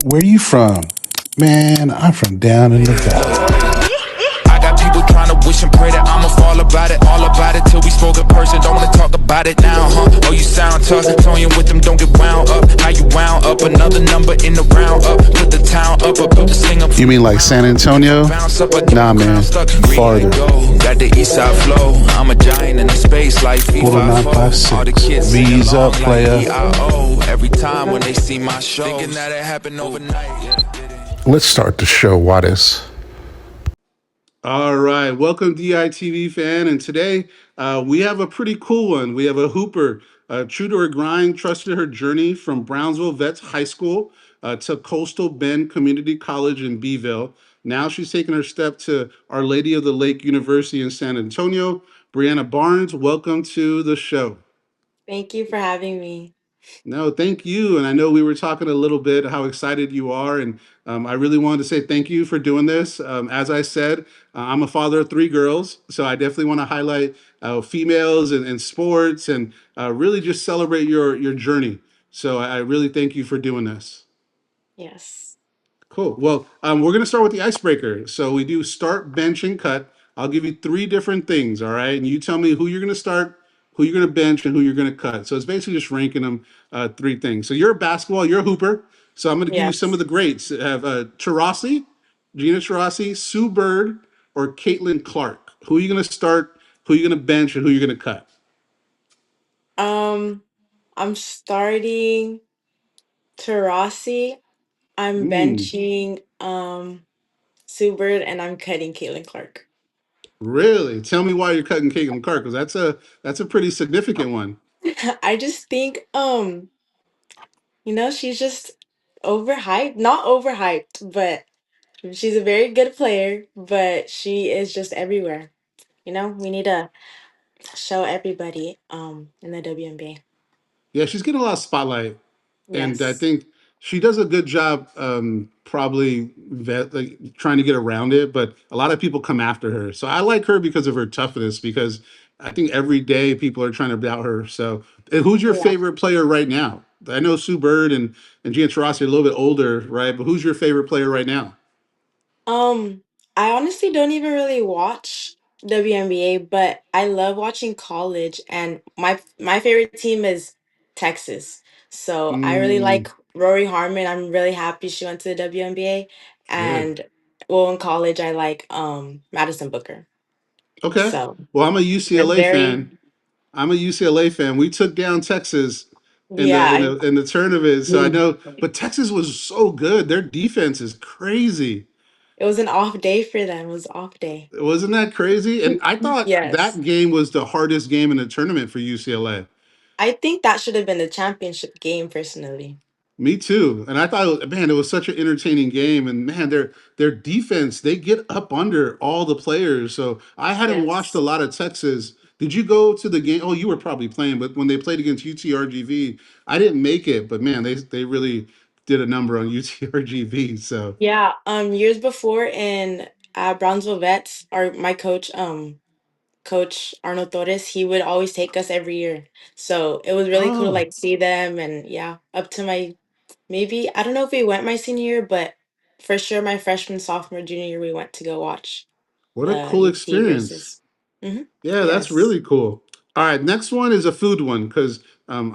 Where you from? Man, I'm from down in the valley. I got people trying to wish and pray that I'ma fall about it, all about it till we spoke in person. Don't wanna talk about it now, huh? Oh, you sound tough, Tony with them, don't get wound up. How you wound up? Another number in the round up. Put the town up, I built the sling up. You mean like San Antonio? Bounce up, Nah, man, farther. got the east side flow. I'm a giant in the space like Puro FIFA. All the 956. kids V's sing up, along like player. EIO. Every time when they see my show, thinking that it happened overnight. Let's start the show, Wattis. All right, welcome DITV fan, and today we have a pretty cool one. We have a hooper, true to her grind, trusted her journey from Brownsville Vets High School to Coastal Bend Community College in Beeville. Now she's taking her step to Our Lady of the Lake University in San Antonio. Brianna Barnes, welcome to the show. Thank you for having me. No, thank you. And I know we were talking a little bit how excited you are, and I really wanted to say thank you for doing this. As I said, I'm a father of three girls, so I definitely want to highlight females and sports, and really just celebrate your journey. So I really thank you for doing this. Yes. Cool. Well, we're going to start with the icebreaker. So we do start, bench, and cut. I'll give you three different things, all right? And you tell me who you're going to start, who you're going to bench, and who you're going to cut. So it's basically just ranking them three things. So you're a basketball, you're a hooper. So I'm going to give you some of Yes. the greats. I have Taurasi, Gina Taurasi, Sue Bird, or Caitlin Clark. Who are you going to start, who are you going to bench, and who you're going to cut? Um, I'm starting Tarasi. I'm Mm, benching Sue Bird, and I'm cutting Caitlin Clark. really? Tell me why you're cutting Caitlin Clark, because that's a pretty significant one. I just think she's just overhyped. Not overhyped, but she's a very good player, but she is just everywhere. We need to show everybody in the WNBA. Yeah, she's getting a lot of spotlight, and I Yes. think she does a good job. Probably like trying to get around it, but a lot of people come after her. So I like her because of her toughness. Because I think every day people are trying to doubt her. So, and who's your Yeah. favorite player right now? I know Sue Bird and Gia Taurasi are a little bit older, right? But who's your favorite player right now? Um, I honestly don't even really watch WNBA, but I love watching college, and my favorite team is Texas. So I really Mm, like Rory Harmon. I'm really happy she went to the WNBA, good. and well, in college I like Madison Booker. Okay. So Well, I'm a they're UCLA very fan. I'm a UCLA fan. We took down Texas in the yeah. in the in the tournament, so I know. But Texas was so good. Their defense is crazy. It was an off day for them. It was off day. Wasn't that crazy? And I thought Yes. that game was the hardest game in the tournament for UCLA. I think that should have been the championship game personally. Me too. And I thought, man, it was such an entertaining game. And man, their defense, they get up under all the players. So I hadn't watched a Yes. lot of Texas. Did you go to the game? Oh, you were probably playing, but when they played against UTRGV, I didn't make it. But man, they really did a number on UTRGV. So Yeah, years before in Brownsville Vets, our my coach, Coach Arnold Torres, he would always take us every year. So it was really cool to oh, like see them, and yeah, up to my maybe I don't know if we went my senior year, but for sure my freshman, sophomore, junior year we went to go watch what a the cool UT experience. versus. Mm-hmm. Yeah, that's Yes. really cool. All right, next one is a food one because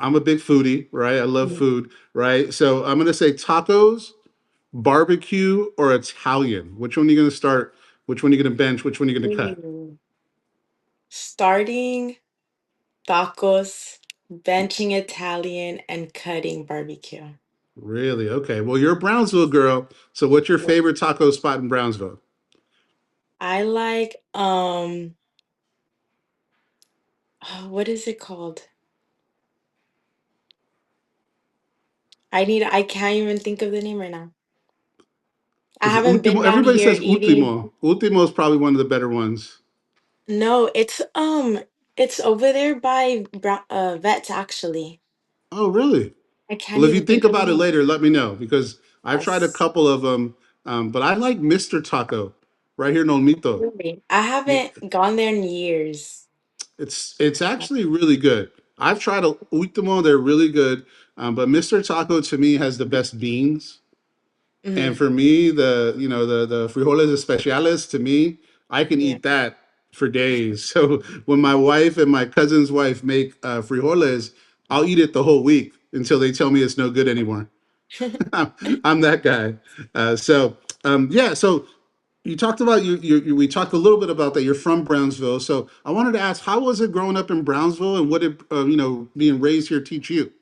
I'm a big foodie, right? I love Mhm. food, right? So I'm gonna say tacos, barbecue, or Italian. Which one are you gonna start? Which one are you gonna bench? Which one are you gonna cut? Ooh. Starting tacos, benching Italian, and cutting barbecue. Really? Okay. Well, you're a Brownsville girl. So what's your favorite taco spot in Brownsville? I like what is it called? I can't even think of the name right now. I Is it haven't been Ultimo? down Everybody here says eating. Ultimo. Ultimo is probably one of the better ones. No, it's over there by Vets actually. Oh, really? I can't Well, if you even think think of the about it name. later, let me know because I've tried a Yes. couple of them, but I like Mr. Taco right here in Olmito. Really? I Yeah, haven't gone there in years. it's actually really good. I've tried a Ultimo; they're really good, but Mr. Taco to me has the best beans. And Hmm. for me, the frijoles especiales, to me, I can Yeah. eat that for days. So when my wife and my cousin's wife make frijoles, I'll eat it the whole week until they tell me it's no good anymore. I'm that guy. Yeah. So you talked about we talked a little bit about that. You're from Brownsville, so I wanted to ask, how was it growing up in Brownsville, and what did being raised here teach you?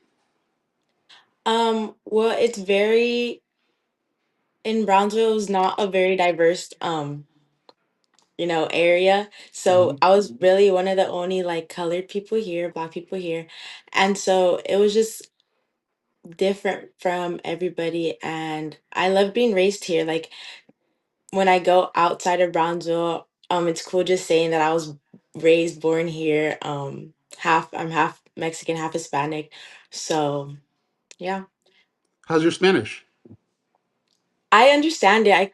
Well, it's very in Brownsville is not a very diverse area. So Mhm. I was really one of the only like colored people here, black people here. And so it was just different from everybody. And I love being raised here. Like when I go outside of Brownsville, it's cool just saying that I was raised, born here. I'm half Mexican, half Hispanic. So yeah. How's your Spanish? I understand it. I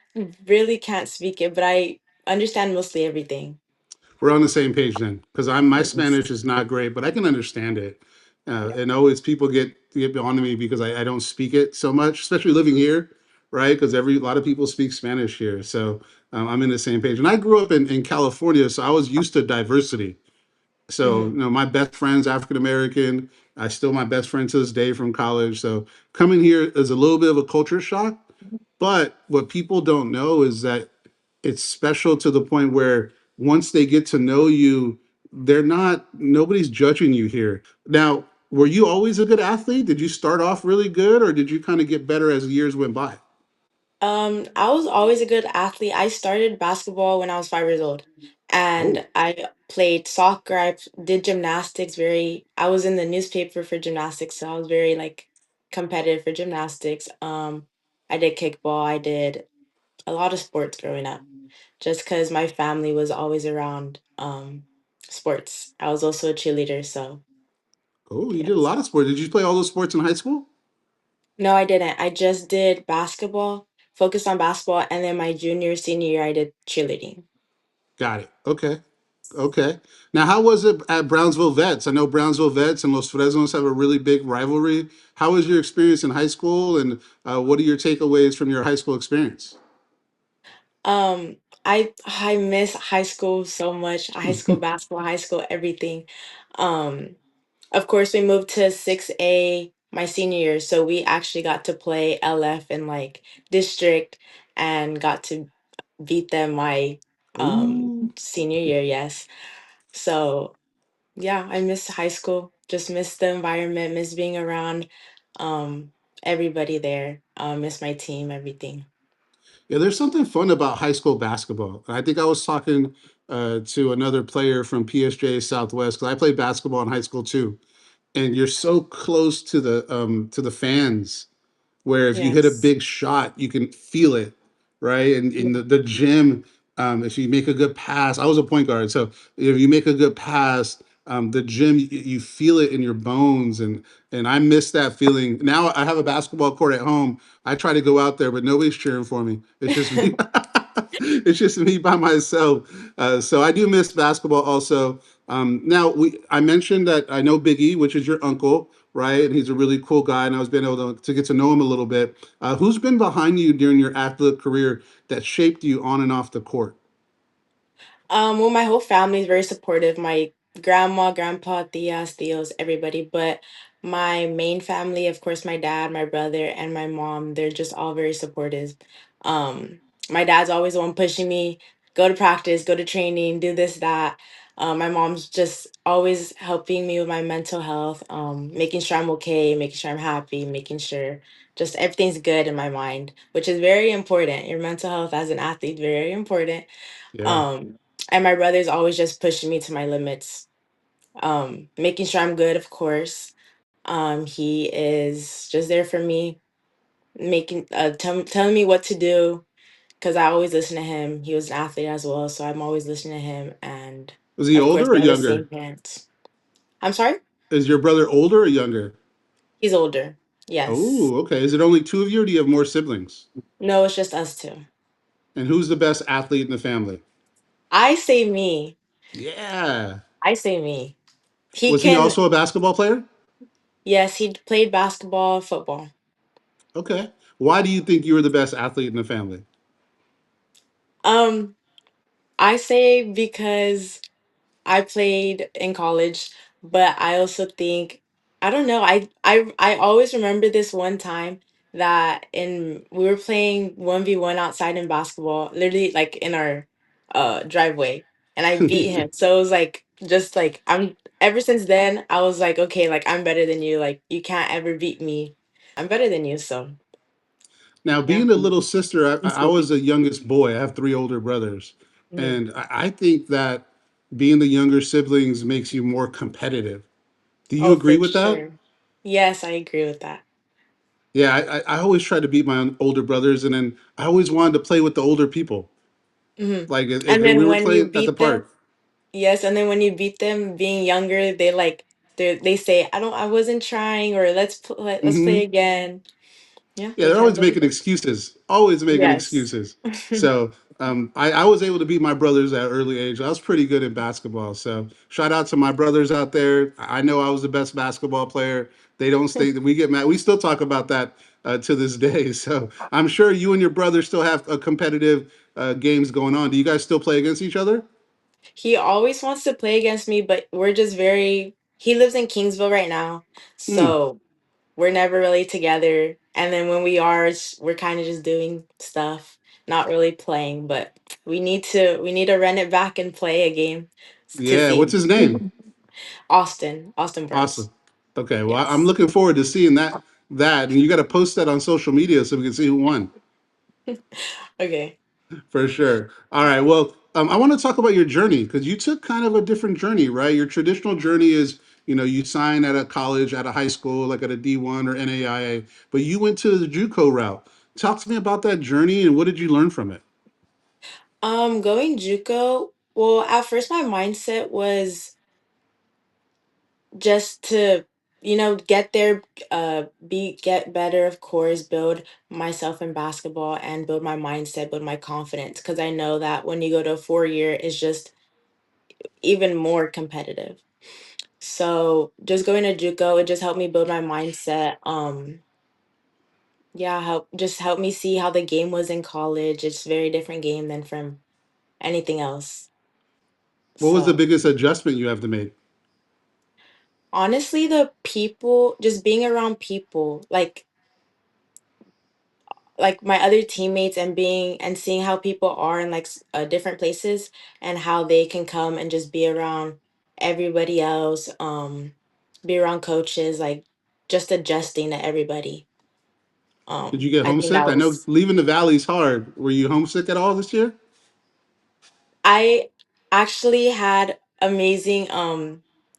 really can't speak it, but I understand mostly everything. We're on the same page then, because I'm my Yes. Spanish is not great, but I can understand it. Yeah. And always people get on to me because I don't speak it so much, especially living here, right? Because every a lot of people speak Spanish here, so I'm in the same page. And I grew up in California, so I was used to diversity. So, Hmm. my best friend's African American. I still my best friend to this day from college. So coming here is a little bit of a culture shock. But what people don't know is that it's special to the point where once they get to know you, nobody's judging you here. Now, were you always a good athlete? Did you start off really good, or did you kind of get better as the years went by? I was always a good athlete. I started basketball when I was 5 years old, and Oh, I played soccer. Did gymnastics. I was in the newspaper for gymnastics, so I was very like competitive for gymnastics. I did kickball. I did a lot of sports growing up, just because my family was always around sports. I was also a cheerleader, so oh, you did a yes. lot of sports. Did you play all those sports in high school? No, I didn't. I just did basketball, focused on basketball, and then my junior, senior year, I did cheerleading. Got it. Okay. Okay. Now, how was it at Brownsville Vets? I know Brownsville Vets and Los Fresnos have a really big rivalry. How was your experience in high school, and what are your takeaways from your high school experience? I miss high school so much. High school basketball, high school everything. Um, of course, we moved to 6A my senior year, so we actually got to play LF in like district and got to beat them my Ooh. senior year. Yes. So yeah, I miss high school. Just miss the environment, miss being around um everybody there. Miss my team, everything. Yeah, there's something fun about high school basketball. I think I was talking to another player from PSJ Southwest because I played basketball in high school too, and you're so close to the fans where if you hit a Yes. big shot, you can feel it, right? And in the gym, if you make a good pass, I was a point guard, so if you make a good pass, the gym you feel it in your bones, and I miss that feeling. Now I have a basketball court at home. I try to go out there, but nobody's cheering for me. It's just me. It's just me by myself. So I do miss basketball also. I mentioned that I know Big E, which is your uncle, right? And he's a really cool guy, and I was been able to get to know him a little bit. Who's been behind you during your athletic career that shaped you on and off the court? Well, my whole family is very supportive. My grandma, grandpa, tias, tios, everybody. But my main family, of course, my dad, my brother, and my mom, they're just all very supportive. Um, my dad's always the one pushing me, go to practice, go to training, do this, that. My mom's just always helping me with my mental health, making sure I'm okay, making sure I'm happy, making sure just everything's good in my mind, which is very important. Your mental health as an athlete, very important. Yeah. Um, and my brother's always just pushing me to my limits, making sure I'm good, of course. He is just there for me, telling me what to do because I always listen to him. He was an athlete as well, so I'm always listening to him. And Was he of course, older or we have the same younger? parents. I'm sorry? Is your brother older or younger? He's older. Yes. Oh, okay. Is it only two of you, or do you have more siblings? No, it's just us two. And who's the best athlete in the family? I say me. Yeah. I say me. He Was he can, also a basketball player? yes, he played basketball, football. Okay. Why do you think you were the best athlete in the family? Um, I say because I played in college, but I also think I don't know. I always remember this one time that in we were playing 1v1 outside in basketball, literally like in our driveway, and I beat him. So it was like just like I'm ever since then I was like, okay, like I'm better than you. Like you can't ever beat me. I'm better than you, so Now, yeah. being a little sister, I was the youngest boy. I have three older brothers. Mhm. And I think that being the younger siblings makes you more competitive. Do you Oh, agree for with that? sure. Yes, I agree with that. Yeah, I always try to beat my older brothers, and then I always wanted to play with the older people. Hmm. Like And if we then were when you playing at the beat them, park. yes, and then when you beat them, being younger, they say, I wasn't trying," or let's play Hmm. again. Yeah, Yeah, they they're try always to. making excuses. Always making Yes. excuses. So I was able to beat my brothers at an early age. I was pretty good at basketball. So shout out to my brothers out there. I know I was the best basketball player. They don't stay. We get mad. We still talk about that to this day. So I'm sure you and your brother still have competitive games going on. Do you guys still play against each other? He always wants to play against me, but we're just very. He lives in Kingsville right now, Hmm. so we're never really together. And then when we are, we're kind of just doing stuff, not really playing. But we need to run it back and play a game to Yeah. What's see. his name? Austin Burns. Awesome. Okay. Well, I'm Yes. looking forward to seeing that, and you got to post that on social media so we can see who won. Okay. For sure. All right. Well, I want to talk about your journey because you took kind of a different journey, right? Your traditional journey is, you sign at a college, at a high school, like at a D1 or NAIA, but you went to the JUCO route. Talk to me about that journey and what did you learn from it? Going JUCO, well, at first my mindset was just to, get there, get better, of course, build myself in basketball and build my mindset, build my confidence. Because I know that when you go to a 4 year, it's just even more competitive. So just going to JUCO, it just helped me build my mindset. Yeah, help me see how the game was in college. It's a very different game than from anything else. What was the So biggest adjustment you have to make? honestly, the people, just being around people, like my other teammates, and being and seeing how people are in like different places, and how they can come and just be around everybody else, be around coaches, like just adjusting to everybody. Did you get I think homesick? that I know was. leaving the valley's hard. Were you homesick at all this year? I actually had amazing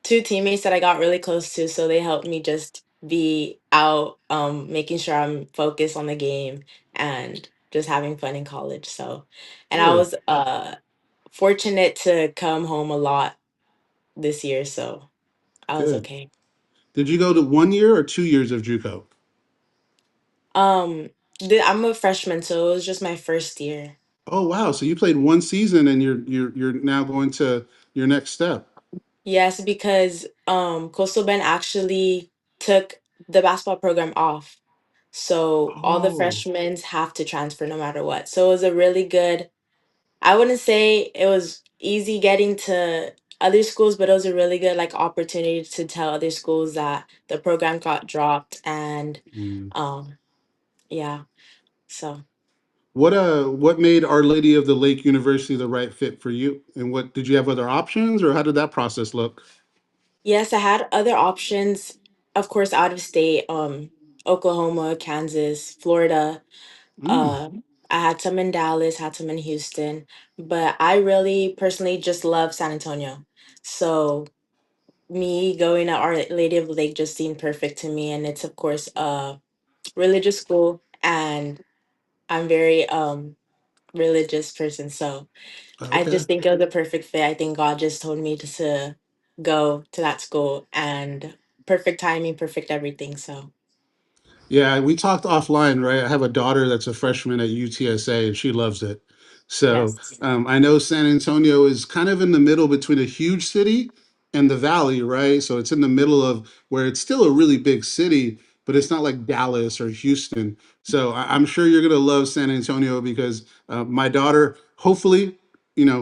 two teammates that I got really close to, so they helped me just be out, making sure I'm focused on the game and just having fun in college. So, and I Good. was fortunate to come home a lot this year, so I was Good. okay. Did you go to 1 year or 2 years of JUCO? Um I'm a freshman, so it was just my first year. Oh wow! So you played one season and you're now going to your next step. Yes, because Coastal Bend actually took the basketball program off. So all the Oh, freshmen have to transfer no matter what. So it was a really good, I wouldn't say it was easy getting to other schools, but it was a really good like opportunity to tell other schools that the program got dropped, and mm. um yeah. So What made Our Lady of the Lake University the right fit for you? And what did you have other options, or how did that process look? yes, I had other options, of course, out of state, Oklahoma, Kansas, Florida. Mm. Uh, I had some in Dallas, had some in Houston, but I really personally just love San Antonio. So me going to Our Lady of the Lake just seemed perfect to me, and it's of course a religious school, and I'm very religious person, so I Okay. just think it was a perfect fit. I think God just told me to go to that school, and perfect timing, perfect everything. So Yeah, we talked offline, right? I have a daughter that's a freshman at UTSA and she loves it. So yes. I know San Antonio is kind of in the middle between a huge city and the valley, right? So it's in the middle of where it's still a really big city, but it's not like Dallas or Houston. So I'm sure you're gonna love San Antonio because my daughter, hopefully,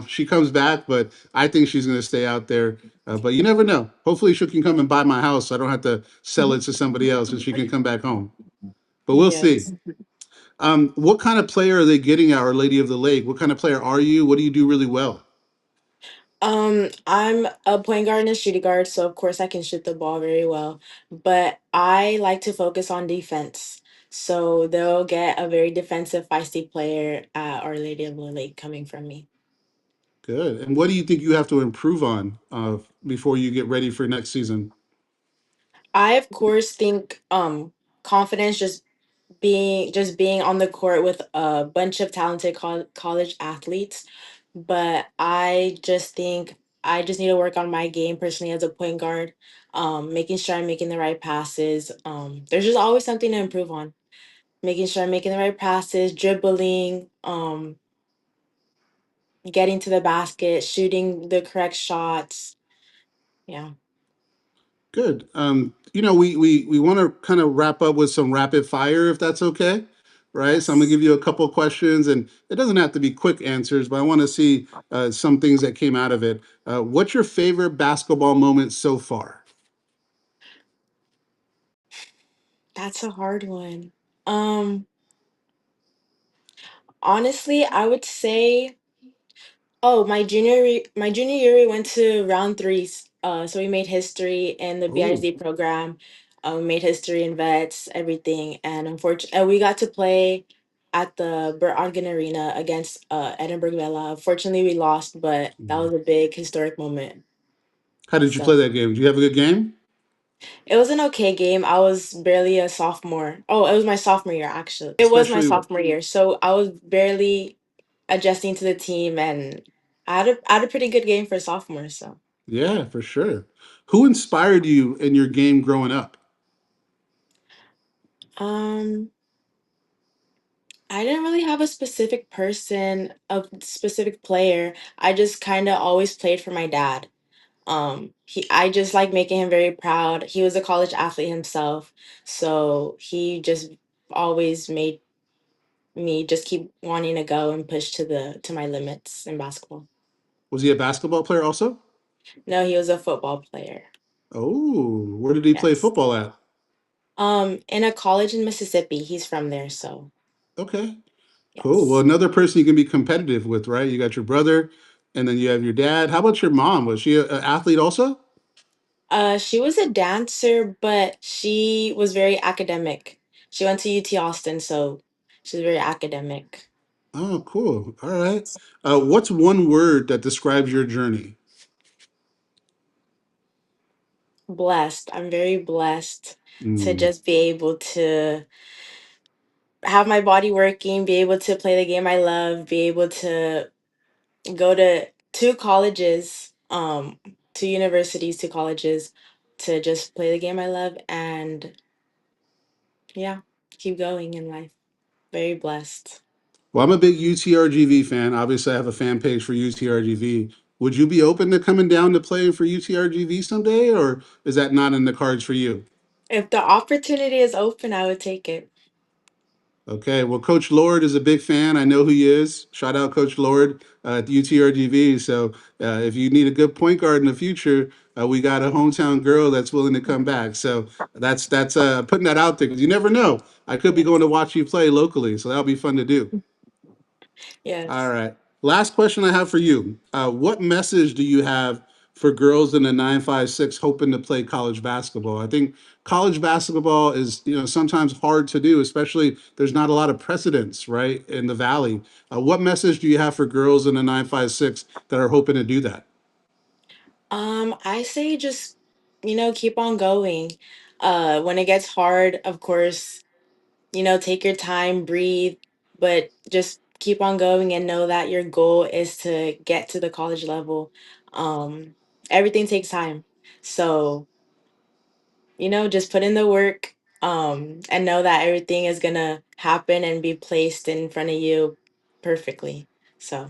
she comes back, but I think she's gonna stay out there. But you never know. Hopefully, she can come and buy my house, so I don't have to sell it to somebody else, and she can come back home. But we'll see. Yes. What kind of player are they getting at Our Lady of the Lake? What kind of player are you? What do you do really well? I'm a point guard and a shooting guard, so of course I can shoot the ball very well. But I like to focus on defense. So they'll get a very defensive, feisty player at Our Lady of the Lake coming from me. Good. And what do you think you have to improve on before you get ready for next season? I of course think confidence, just being on the court with a bunch of talented college athletes, but I just think I just need to work on my game personally as a point guard, making sure I'm making the right passes. There's just always something to improve on. Making sure I'm making the right passes, dribbling, getting to the basket, shooting the correct shots. Yeah. Good. We want to kind of wrap up with some rapid fire, if that's okay. Right. So I'm gonna Yes. give you a couple questions, and it doesn't have to be quick answers, but I want to see some things that came out of it. What's your favorite basketball moment so far? That's a hard one. Um, Honestly, I would say, oh, my junior year, we went to round threes. So we made history in the Oh, BIZ program. We made history in vets, everything, and unfortunately, we got to play at the Burt Ogden Arena against Edinburgh Vela. Unfortunately, we lost, but that was a big historic moment. how did you So play that game? Did you have a good game? it was an okay game. I was barely a sophomore. Oh, it was my sophomore year, actually. It was my Especially, sophomore year, so I was barely adjusting to the team, and I had a pretty good game for sophomore. So. yeah, for sure. Who inspired you in your game growing up? Um, I didn't really have a specific person, a specific player. I just kind of always played for my dad. I just like making him very proud. He was a college athlete himself, so he just always made me just keep wanting to go and push to my limits in basketball. Was he a basketball player also? No, he was a football player. Oh, where did he play Yes. football at? In a college in Mississippi. He's from there, so Okay. Cool. Well, yes. another person you can be competitive with, right? You got your brother, and then you have your dad. How about your mom? Was she an athlete also? She was a dancer, but she was very academic. She went to UT Austin, so she was very academic. Oh, cool. All right. What's one word that describes your journey? Blessed. I'm very blessed to Mm. just be able to have my body working, be able to play the game I love, be able to go to two colleges, two universities, two colleges to just play the game I love and yeah, keep going in life. Very blessed. Well, I'm a big UTRGV fan. Obviously, I have a fan page for UTRGV. Would you be open to coming down to play for UTRGV someday, or is that not in the cards for you? If the opportunity is open, I would take it. Okay, well, Coach Lord is a big fan. I know who he is. Shout out Coach Lord at UTRGV. So if you need a good point guard in the future, we got a hometown girl that's willing to come back. So that's putting that out there because you never know. I could be going Yes. to watch you play locally, so that'll be fun to do. All Yes. right. Last question I have for you. What message do you have for girls in the 956 hoping to play college basketball? I think college basketball is, sometimes hard to do, especially there's not a lot of precedents, right, in the Valley. What message do you have for girls in the 956 that are hoping to do that? I say just, keep on going. When it gets hard, of course, take your time, breathe, but just keep on going and know that your goal is to get to the college level. Um, Everything takes time. So, just put in the work, and know that everything is gonna happen and be placed in front of you perfectly. So,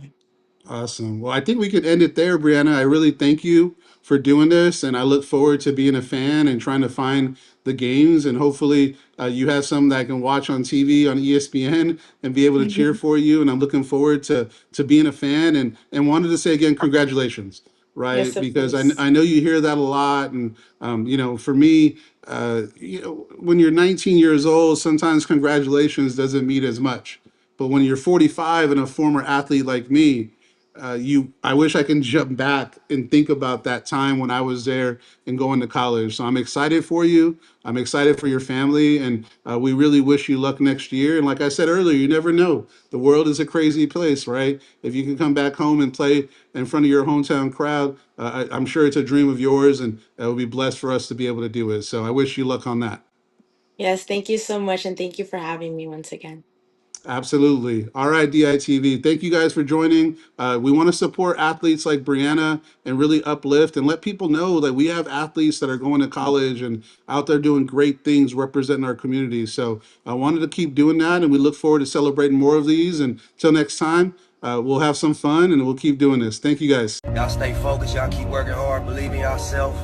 Awesome. Well, I think we could end it there, Brianna. I really thank you for doing this, and I look forward to being a fan and trying to find the games. And hopefully, you have some that I can watch on TV on ESPN and be able to cheer for you. And I'm looking forward to being a fan and wanted to say again, congratulations, Yes, right? of Because course. I know you hear that a lot, and for me, when you're 19 years old, sometimes congratulations doesn't mean as much. But when you're 45 and a former athlete like me, I wish I can jump back and think about that time when I was there and going to college. So I'm excited for you. I'm excited for your family, and we really wish you luck next year. And like I said earlier, you never know. The world is a crazy place, right? If you can come back home and play in front of your hometown crowd, I'm sure it's a dream of yours, and it will be blessed for us to be able to do it. So I wish you luck on that. Yes, thank you so much, and thank you for having me once again. Absolutely. All right, DITV. Thank you guys for joining. We want to support athletes like Brianna and really uplift and let people know that we have athletes that are going to college and out there doing great things representing our community. So I wanted to keep doing that, and we look forward to celebrating more of these. And until next time, we'll have some fun and we'll keep doing this. Thank you guys. Y'all stay focused, y'all keep working hard, believe in yourself,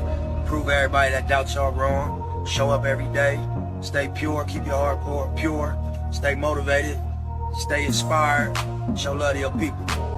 prove everybody that doubts y'all wrong, show up every day, stay pure, keep your heart pure, stay motivated, stay inspired, show love to your people.